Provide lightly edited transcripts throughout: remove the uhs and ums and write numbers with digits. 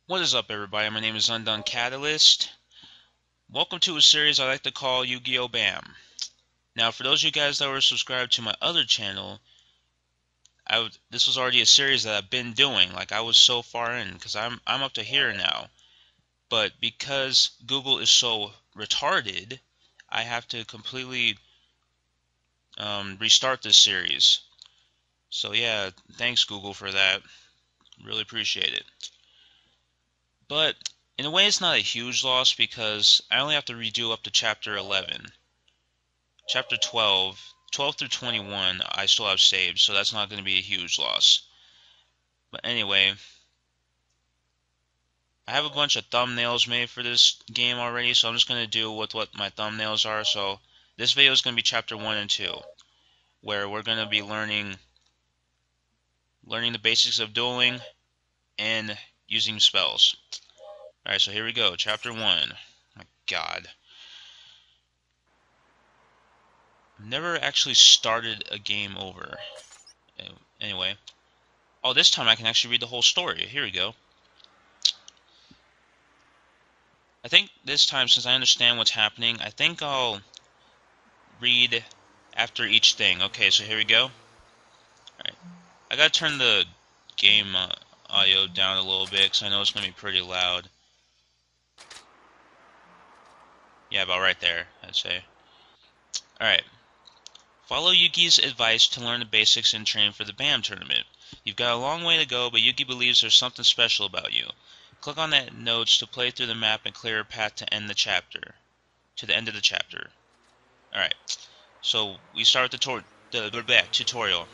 What is up, everybody? My name is Undone Catalyst. Welcome to a series I like to call Yu-Gi-Oh! Bam! Now, for those of you guys that were subscribed to my other channel, this was already a series that I've been doing. Like, I was so far in, because I'm up to here now. But because Google is so retarded, I have to completely restart this series. So yeah, thanks Google for that. Really appreciate it. But in a way, it's not a huge loss because I only have to redo up to chapter 11. Chapter 12 through 21, I still have saved, so that's not going to be a huge loss. But anyway, I have a bunch of thumbnails made for this game already, so I'm just going to do with what my thumbnails are. So this video is going to be chapter 1 and 2, where we're going to be learning the basics of dueling and using spells. Alright, so here we go, chapter 1. My god. I've never actually started a game over. Anyway. Oh, this time I can actually read the whole story. Here we go. I think this time, since I understand what's happening, I think I'll read after each thing. Okay, so here we go. Alright. I gotta turn the game audio down a little bit, because I know it's gonna be pretty loud. Yeah, about right there, I'd say. Alright. Follow Yuki's advice to learn the basics and train for the BAM tournament. You've got a long way to go, but Yuki believes there's something special about you. Click on that notes to play through the map and clear a path to end the chapter. To the end of the chapter. Alright. So we start with the tutorial.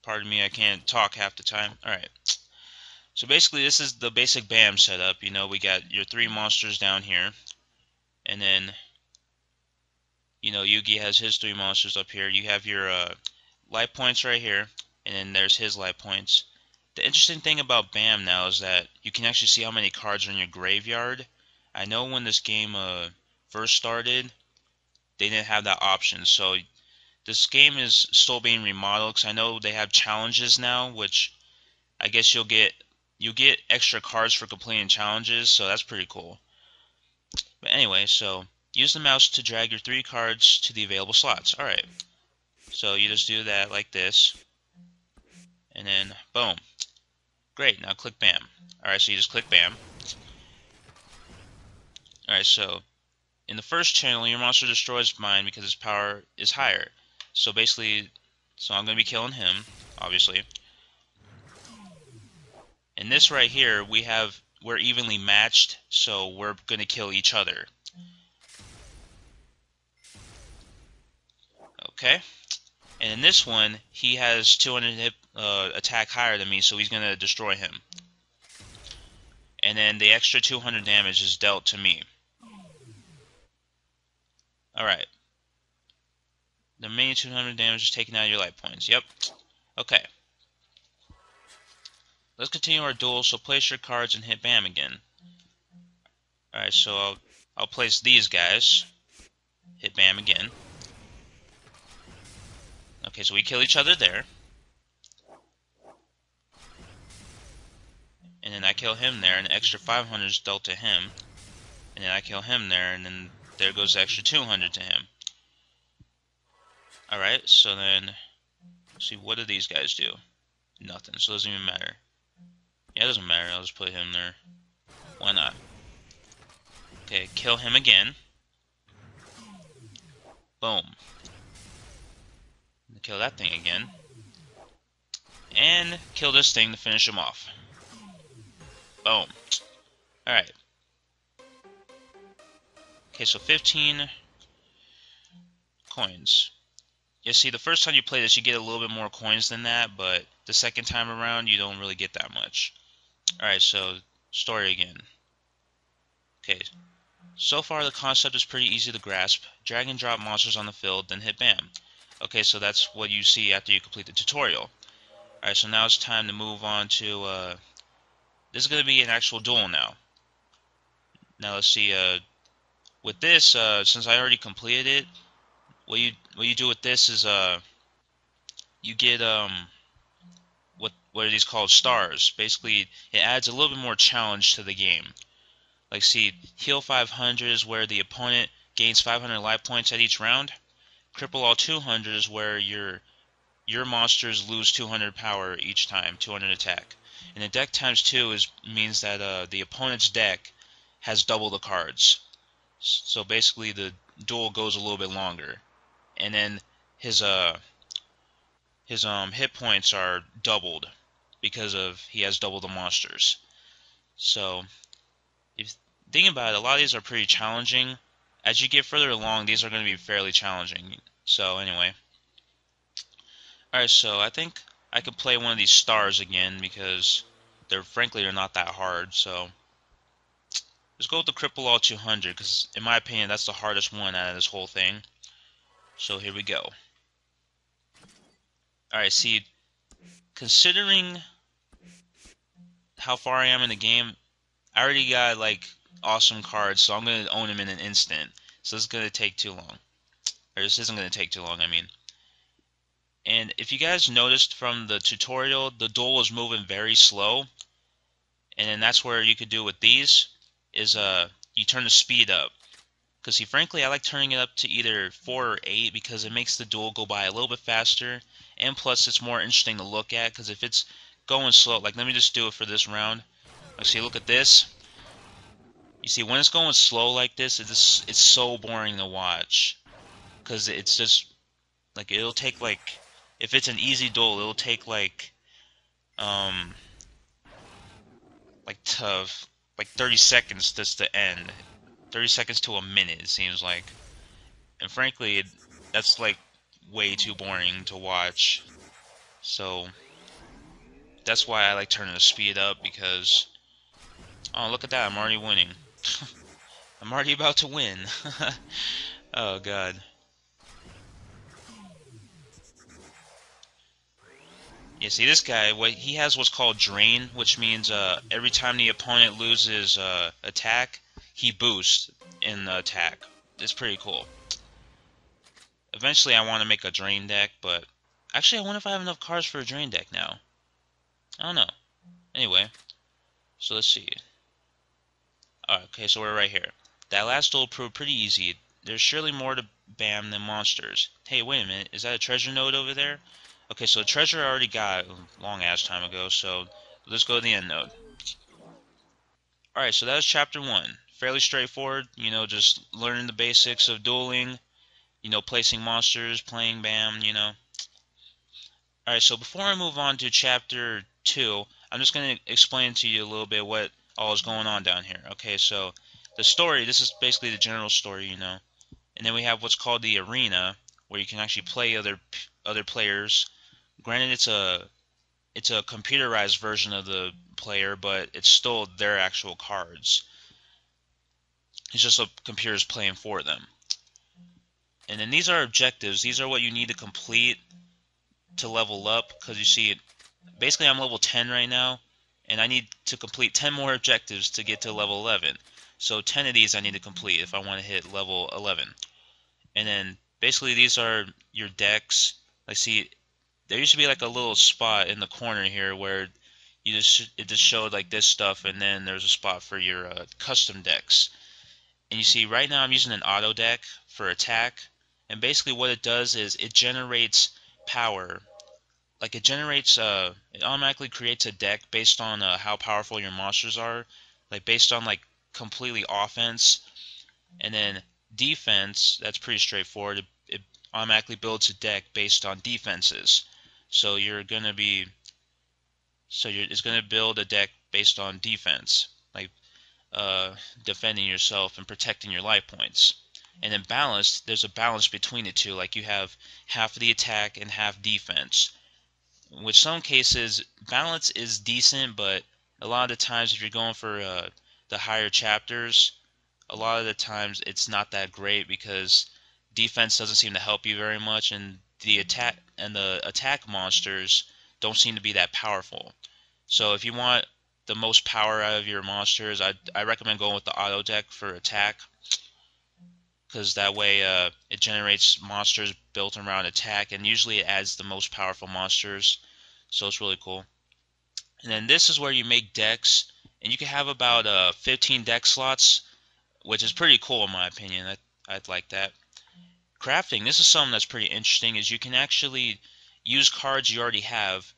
Pardon me, I can't talk half the time. Alright. So basically this is the basic BAM setup. You know, we got your 3 monsters down here. And then, you know, Yugi has his 3 monsters up here. You have your life points right here. And then there's his life points. The interesting thing about BAM now is that you can actually see how many cards are in your graveyard. I know when this game first started, they didn't have that option. So this game is still being remodeled, because I know they have challenges now, which I guess you'll get extra cards for completing challenges, so that's pretty cool. But anyway, so use the mouse to drag your 3 cards to the available slots. Alright, so you just do that like this, and then boom. Great, now click BAM. Alright, so you just click BAM. Alright, so in the first channel, your monster destroys mine because its power is higher. So basically, I'm going to be killing him, obviously. In this right here, we're evenly matched, so we're going to kill each other. Okay? And in this one, he has 200 hit, attack higher than me, so he's going to destroy him. And then the extra 200 damage is dealt to me. Alright. The remaining 200 damage is taken out of your life points. Yep. Okay. Let's continue our duel, so place your cards and hit BAM again. Alright, so I'll place these guys. Hit BAM again. Okay, so we kill each other there. And then I kill him there, and an extra 500 is dealt to him. And then I kill him there, and then there goes the extra 200 to him. Alright, so then, let's see, what do these guys do? Nothing, so it doesn't even matter. Yeah, it doesn't matter, I'll just put him there. Why not? Okay, kill him again. Boom. Kill that thing again. And kill this thing to finish him off. Boom. Alright. Okay, so 15 coins. You see, the first time you play this, you get a little bit more coins than that, but the second time around, you don't really get that much. Alright, so story again. Okay, so far the concept is pretty easy to grasp. Drag and drop monsters on the field, then hit BAM. Okay, so that's what you see after you complete the tutorial. Alright, so now it's time to move on to, this is going to be an actual duel now. Now let's see, with this, since I already completed it, what you do with this is, you get, what what are these called? Stars. Basically, it adds a little bit more challenge to the game. Like, see, heal 500 is where the opponent gains 500 life points at each round. Cripple all 200 is where your monsters lose 200 power each time, 200 attack. And the deck times 2 means that the opponent's deck has double the cards. So basically, the duel goes a little bit longer. And then his hit points are doubled because he has double the monsters. So if you think about it, a lot of these are pretty challenging. As you get further along, these are going to be fairly challenging. So anyway, alright, so I think I could play one of these stars again because frankly they're not that hard. So let's go with the Cripple All 200 because in my opinion that's the hardest one out of this whole thing. So here we go. Alright, see, considering how far I am in the game, I already got like awesome cards, so I'm going to own them in an instant. So this is going to take too long. Or this isn't going to take too long, I mean. And if you guys noticed from the tutorial, the duel was moving very slow. And then that's where you could do with these, is you turn the speed up. Because see, frankly, I like turning it up to either 4 or 8 because it makes the duel go by a little bit faster. And plus, it's more interesting to look at because if it's going slow, like let me just do it for this round. Like, see, look at this. You see, when it's going slow like this, it's so boring to watch. Because it's just, like, it'll take, like, if it's an easy duel, it'll take, like 30 seconds just to end. 30 seconds to a minute, it seems like. And frankly, that's, like, way too boring to watch. So, that's why I like turning the speed up, because... Oh, look at that, I'm already winning. I'm already about to win. Oh, God. Yeah, see, this guy, he has what's called Drain, which means every time the opponent loses attack, he boosts in the attack. It's pretty cool. Eventually, I want to make a Drain deck, but... Actually, I wonder if I have enough cards for a Drain deck now. I don't know. Anyway, so let's see. Okay, so we're right here. That last duel proved pretty easy. There's surely more to BAM than monsters. Hey, wait a minute. Is that a treasure node over there? Okay, so the treasure I already got a long-ass time ago, so let's go to the end node. Alright, so that was Chapter 1. Fairly straightforward, you know, just learning the basics of dueling, you know, placing monsters, playing BAM, you know. Alright, so before I move on to Chapter 2, I'm just going to explain to you a little bit what all is going on down here. Okay, so the story, this is basically the general story, you know. And then we have what's called the arena, where you can actually play other players. Granted, it's a computerized version of the player, but it's still their actual cards. It's just the computer's playing for them. And then these are objectives. These are what you need to complete to level up, because you see, basically I'm level 10 right now, and I need to complete 10 more objectives to get to level 11. So 10 of these I need to complete if I want to hit level 11. And then basically these are your decks. Like, see, there used to be like a little spot in the corner here where it just showed like this stuff, and then there's a spot for your custom decks. And you see right now I'm using an auto deck for attack, and basically what it does is it generates power. Like, it automatically creates a deck based on how powerful your monsters are, like based on like completely offense. And then defense, that's pretty straightforward. It automatically builds a deck based on defenses. So it's gonna build a deck based on defense, like defending yourself and protecting your life points. And then balance, there's a balance between the two. Like, you have half of the attack and half defense. With some cases, balance is decent, but a lot of the times if you're going for the higher chapters, a lot of the times it's not that great because defense doesn't seem to help you very much, and the attack monsters don't seem to be that powerful. So if you want the most power out of your monsters, I recommend going with the auto deck for attack, because that way it generates monsters built around attack, and usually it adds the most powerful monsters, so it's really cool. And then this is where you make decks, and you can have about 15 deck slots, which is pretty cool in my opinion. I'd like that. Crafting, this is something that's pretty interesting, is you can actually use cards you already have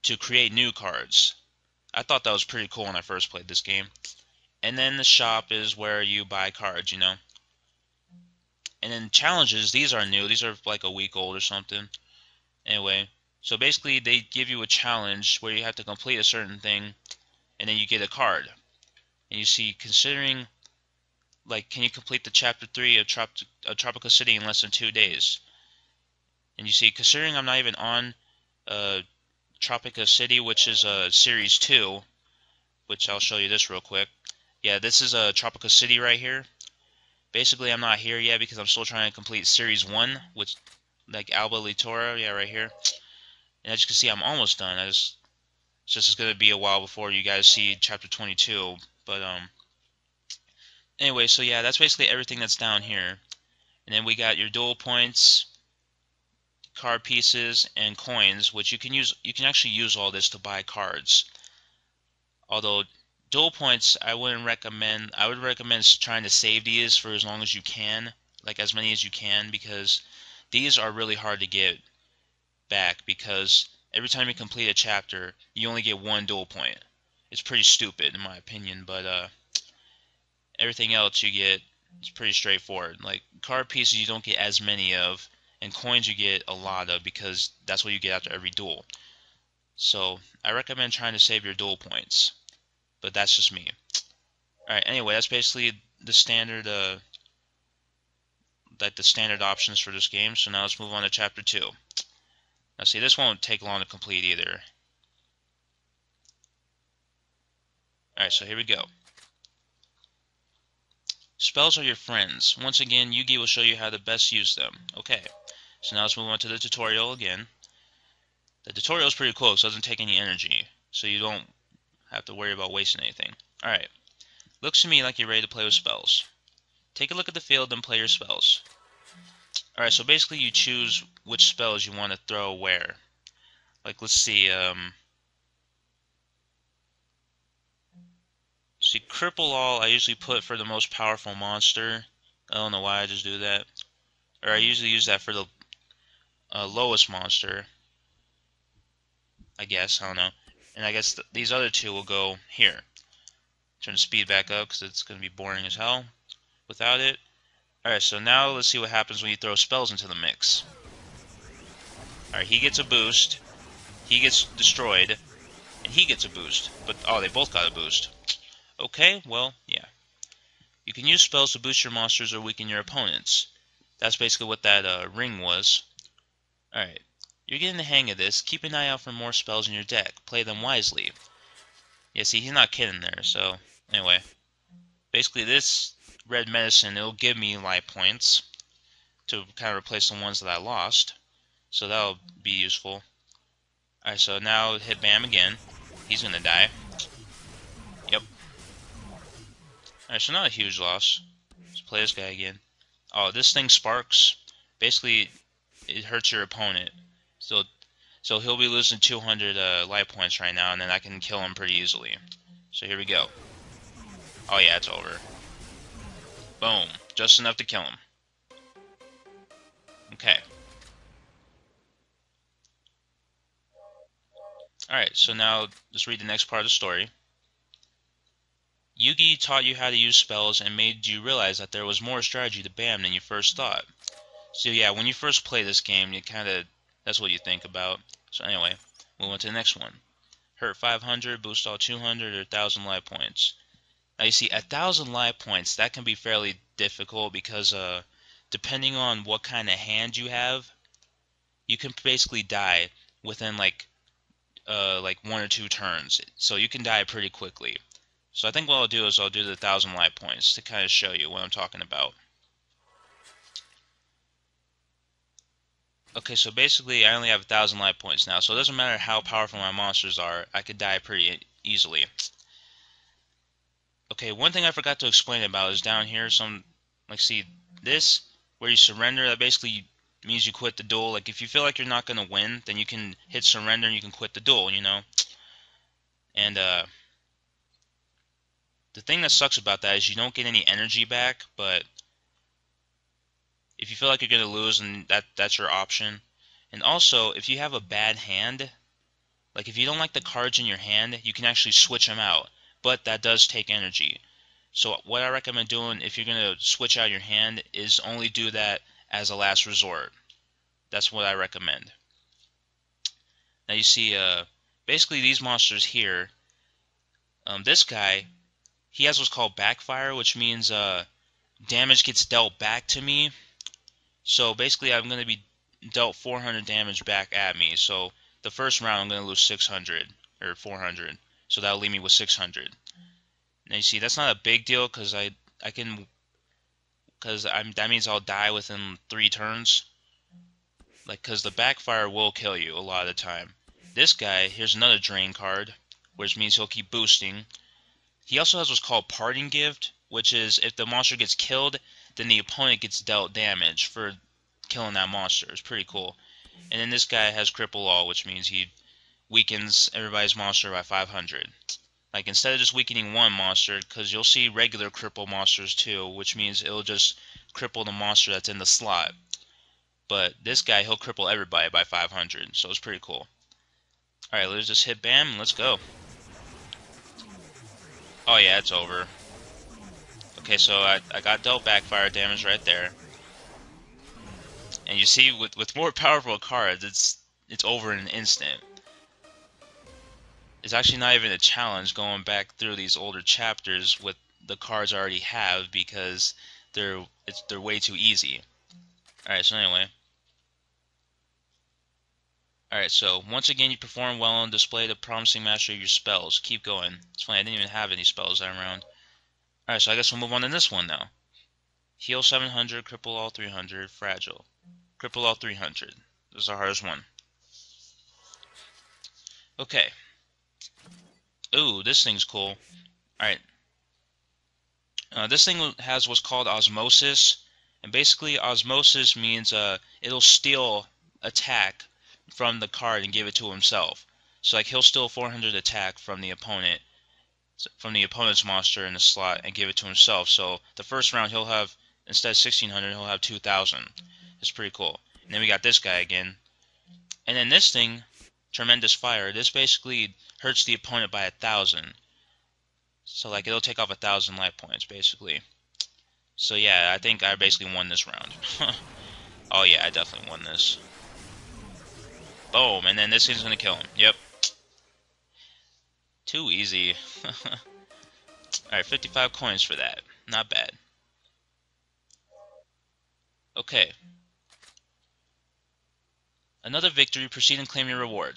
to create new cards. I thought that was pretty cool when I first played this game. And then the shop is where you buy cards, you know. And then challenges, these are new. These are like a week old or something. Anyway, so basically they give you a challenge where you have to complete a certain thing, and then you get a card. And you see, considering, like, can you complete the chapter 3 of Tropical City in less than 2 days? And you see, considering I'm not even on Tropica City, which is Series 2, which I'll show you this real quick. Yeah, this is Tropica City right here. Basically, I'm not here yet because I'm still trying to complete Series 1, which, like Alba Litora, yeah, right here. And as you can see, I'm almost done. It's just going to be a while before you guys see Chapter 22. But, anyway, so yeah, that's basically everything that's down here. And then we got your dual points, card pieces, and coins, which you can use. You can actually use all this to buy cards. Although dual points, I wouldn't recommend. I would recommend trying to save these for as long as you can, like as many as you can, because these are really hard to get back. Because every time you complete a chapter, you only get one dual point. It's pretty stupid in my opinion, but everything else you get is pretty straightforward. Like card pieces, you don't get as many of, and coins you get a lot of because that's what you get after every duel. So I recommend trying to save your duel points, but that's just me. Alright, anyway, that's basically the standard the standard options for this game. So now let's move on to chapter 2. Now see, this won't take long to complete either. Alright, so here we go. Spells are your friends. Once again, Yugi will show you how to best use them. Okay, so now let's move on to the tutorial again. The tutorial is pretty cool, so it doesn't take any energy, so you don't have to worry about wasting anything. Alright, looks to me like you're ready to play with spells. Take a look at the field and play your spells. Alright, so basically you choose which spells you want to throw where. Like, let's see, see, Cripple All I usually put for the most powerful monster. I don't know why I just do that. Or I usually use that for the lowest monster, I guess, I don't know. And I guess these other two will go here. Turn the speed back up because it's going to be boring as hell without it. Alright, so now let's see what happens when you throw spells into the mix. Alright, he gets a boost, he gets destroyed, and he gets a boost. But, oh, they both got a boost. Okay, well, yeah. You can use spells to boost your monsters or weaken your opponents. That's basically what that ring was. Alright, you're getting the hang of this. Keep an eye out for more spells in your deck. Play them wisely. Yeah, see, he's not kidding there, so, anyway. Basically, this red medicine, it'll give me life points to kind of replace the ones that I lost. So that'll be useful. Alright, so now hit Bam again. He's gonna die. Yep. Alright, so not a huge loss. Let's play this guy again. Oh, this thing sparks. Basically, it hurts your opponent. So he'll be losing 200 life points right now, and then I can kill him pretty easily. So here we go. Oh yeah, it's over. Boom. Just enough to kill him. Okay. Alright, so now let's read the next part of the story. Yugi taught you how to use spells and made you realize that there was more strategy to BAM than you first thought. So yeah, when you first play this game, you that's what you think about. So anyway, move on to the next one. Hurt 500, boost all 200, or 1,000 life points. Now you see, 1,000 life points, that can be fairly difficult because depending on what kind of hand you have, you can basically die within like 1 or 2 turns. So you can die pretty quickly. So I think what I'll do is I'll do the 1,000 life points to kind of show you what I'm talking about. Okay, so basically I only have 1,000 life points now, so it doesn't matter how powerful my monsters are, I could die pretty easily. Okay, one thing I forgot to explain about is down here, like see, this, where you surrender, that basically means you quit the duel. Like if you feel like you're not going to win, then you can hit surrender and you can quit the duel, you know? And the thing that sucks about that is you don't get any energy back, but if you feel like you're going to lose, and that's your option. And also, if you have a bad hand, like if you don't like the cards in your hand, you can actually switch them out, but that does take energy. So what I recommend doing if you're going to switch out your hand is only do that as a last resort. That's what I recommend. Now you see, basically these monsters here, this guy, he has what's called backfire, which means damage gets dealt back to me. So basically I'm going to be dealt 400 damage back at me. So the first round I'm going to lose 600 or 400. So that'll leave me with 600. Now you see that's not a big deal because that means I'll die within 3 turns. Like, because the backfire will kill you a lot of the time. This guy, here's another drain card, which means he'll keep boosting. He also has what's called Parting Gift, which is if the monster gets killed, then the opponent gets dealt damage for killing that monster. It's pretty cool. And then this guy has Cripple All, which means he weakens everybody's monster by 500. Like, instead of just weakening one monster, because you'll see regular cripple monsters too, which means it'll just cripple the monster that's in the slot. But this guy, he'll cripple everybody by 500, so it's pretty cool. Alright, let's just hit bam, and let's go. Oh yeah, it's over. Okay, so I got dealt backfire damage right there. And you see, with more powerful cards, it's over in an instant. It's actually not even a challenge going back through these older chapters with the cards I already have because they're way too easy. Alright, so anyway. Alright, so once again you perform well and display the promising mastery of your spells. Keep going. It's funny, I didn't even have any spells that round. Alright, so I guess we'll move on to this one now. Heal 700, cripple all 300, fragile. Cripple all 300. This is the hardest one. Okay. Ooh, this thing's cool. Alright. This thing has what's called osmosis. And basically, osmosis means it'll steal attack from the card and give it to himself. So like he'll steal 400 attack from the opponent's monster in the slot and give it to himself. So the first round he'll have, instead of 1600, he'll have 2000. It's pretty cool. And then we got this guy again. And then this thing, Tremendous Fire, this basically hurts the opponent by 1000. So like it'll take off 1000 life points basically. So yeah, I think I basically won this round. Oh yeah, I definitely won this. Boom, and then this thing's gonna kill him. Yep. Too easy. Alright, 55 coins for that. Not bad. Okay. Another victory. Proceed and claim your reward.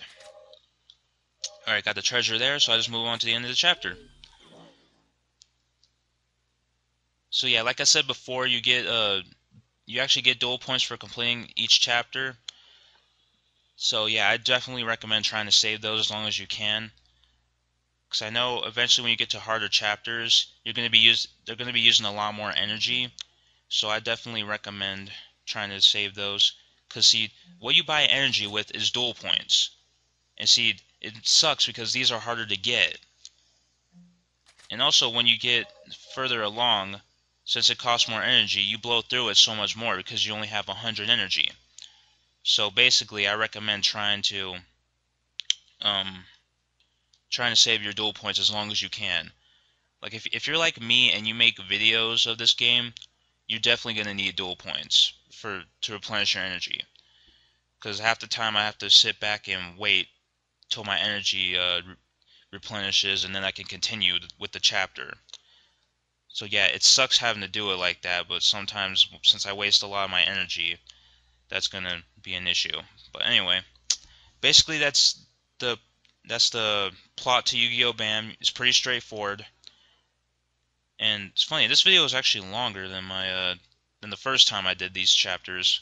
Alright, got the treasure there, so I just move on to the end of the chapter. So yeah, like I said before, you actually get dual points for completing each chapter. So yeah, I definitely recommend trying to save those as long as you can. Because I know eventually when you get to harder chapters, they're going to be using a lot more energy. So I definitely recommend trying to save those. Because see, what you buy energy with is dual points. And see, it sucks because these are harder to get. And also when you get further along, since it costs more energy, you blow through it so much more because you only have 100 energy. So basically, I recommend trying to save your dual points as long as you can. Like if you're like me and you make videos of this game, you're definitely gonna need dual points to replenish your energy. Because half the time I have to sit back and wait till my energy replenishes, and then I can continue with the chapter. So yeah, it sucks having to do it like that, but sometimes since I waste a lot of my energy, that's gonna be an issue. But anyway, basically that's the plot to Yu-Gi-Oh! Bam. It's pretty straightforward. And it's funny, this video is actually longer than than the first time I did these chapters.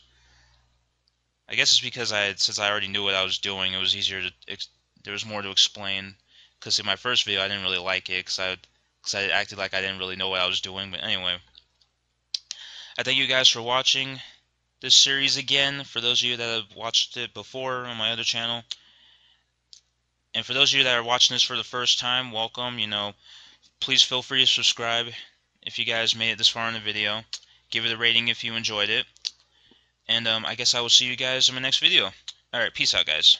I guess it's because since I already knew what I was doing, it was easier to there was more to explain. Because in my first video, I didn't really like it because I acted like I didn't really know what I was doing. But anyway, I thank you guys for watching this series again. For those of you that have watched it before on my other channel, And for those of you that are watching this for the first time, welcome. Please feel free to subscribe if you guys made it this far in the video. Give it a rating if you enjoyed it. And I guess I will see you guys in my next video. Alright, peace out, guys.